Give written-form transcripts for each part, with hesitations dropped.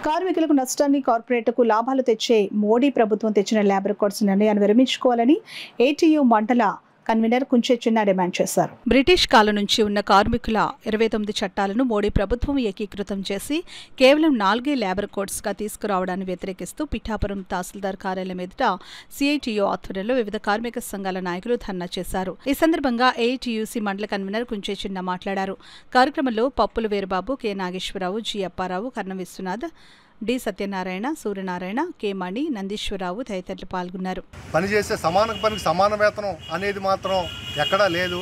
కార్మికులకు నష్టాన్ని, కార్పొరేట్కు లాభాలు తెచ్చే మోడీ ప్రభుత్వం తెచ్చిన లేబర్ కోడ్స్ నిర్ణయాన్ని విరమించుకోవాలని ఏటీయూ మండల కన్వీనర్ కుంచే చిన్న డిమాండ్ చేశారు. బ్రిటిష్ కాలం నుంచి ఉన్న కార్మికుల 29 చట్టాలను మోడీ ప్రభుత్వం ఏకీకృతం చేసి కేవలం 4 లేబర్ కోడ్స్గా తీసుకురావడాన్ని వ్యతిరేకిస్తూ పిఠాపురం తహసీల్దార్ కార్యాలయం ఎదుట సిఐటియు ఆధ్వర్యంలో వివిధ కార్మిక సంఘాల నాయకులు ధర్నా చేశారు. ఈ సందర్భంగా ఏఐటియుసి మండల కన్వీనర్ కుంచే చిన్న మాట్లాడారు. కార్యక్రమంలో పప్పుల వీరబాబు, కె నాగేశ్వరరావు, జి అప్పారావు, కర్ణ విశ్వనాథ్, డి సత్యనారాయణ, సూర్యనారాయణ, కె మణి, నందీశ్వరరావు తదితరులు పాల్గొన్నారు. పనిచేసే సమాన పనికి సమాన వేతనం అనేది మాత్రం ఎక్కడా లేదు.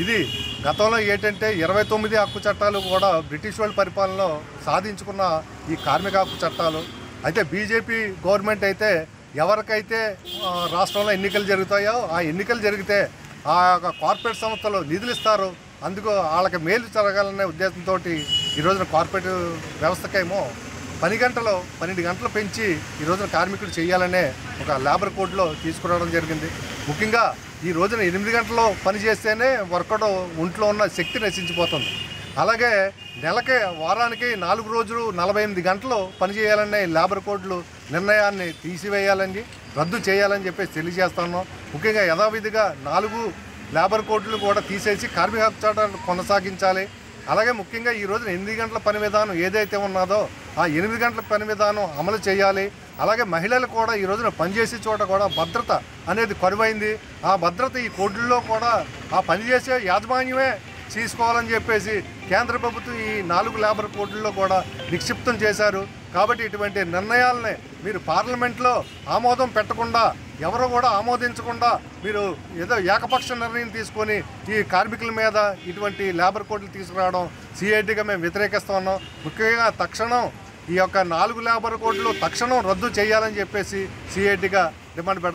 ఇది గతంలో ఏంటంటే 29 హక్కు చట్టాలు కూడా బ్రిటిష్ వాళ్ళ పరిపాలనలో సాధించుకున్న ఈ కార్మిక హక్కు చట్టాలు. అయితే బీజేపీ గవర్నమెంట్ అయితే ఎవరికైతే రాష్ట్రంలో ఎన్నికలు జరుగుతాయో ఆ ఎన్నికలు జరిగితే ఆ కార్పొరేట్ సంస్థలు నిధులు ఇస్తారు. అందుకు వాళ్ళకి మేలు జరగాలనే ఉద్దేశంతో ఈ రోజున కార్పొరేట్ వ్యవస్థకేమో 10 గంటలు 12 గంటలు పెంచి ఈ రోజున కార్మికులు చేయాలనే ఒక లేబర్ కోడ్లో తీసుకురావడం జరిగింది. ముఖ్యంగా ఈ రోజున 8 గంటలు పని చేస్తేనే వర్కౌట్ ఒంట్లో ఉన్న శక్తి నశించిపోతుంది. అలాగే నెలకి వారానికి 4 రోజులు 48 గంటలు పనిచేయాలనే లేబర్ కోడ్లు నిర్ణయాన్ని తీసివేయాలని, రద్దు చేయాలని చెప్పేసి తెలియజేస్తున్నాం. ముఖ్యంగా యథావిధిగా 4 లేబర్ కోడ్లు కూడా తీసేసి కార్మిక హక్కు చట్టాలను కొనసాగించాలి. అలాగే ముఖ్యంగా ఈ రోజున 8 గంటల పని విధానం ఏదైతే ఉన్నదో ఆ 8 గంటల పని విధానం అమలు చేయాలి. అలాగే మహిళలు కూడా ఈ రోజున పనిచేసే చోట కూడా భద్రత అనేది కరువైంది. ఆ భద్రత ఈ కోడ్లలో కూడా ఆ పనిచేసే యాజమాన్యమే తీసుకోవాలని చెప్పేసి కేంద్ర ప్రభుత్వం ఈ 4 లేబర్ కోడ్లలో కూడా నిక్షిప్తం చేశారు. కాబట్టి ఇటువంటి నిర్ణయాలని మీరు పార్లమెంట్లో ఆమోదం పెట్టకుండా, ఎవరు కూడా ఆమోదించకుండా మీరు ఏదో ఏకపక్ష నిర్ణయం తీసుకొని ఈ కార్మికుల మీద ఇటువంటి లేబర్ కోడ్లు తీసుకురావడం సిఐటిగా మేము వ్యతిరేకిస్తూ ఉన్నాం. ముఖ్యంగా తక్షణం ఈ యొక్క 4 లేబర్ కోడ్లు తక్షణం రద్దు చేయాలని చెప్పేసి సిఐటిగా డిమాండ్ పెడతాం.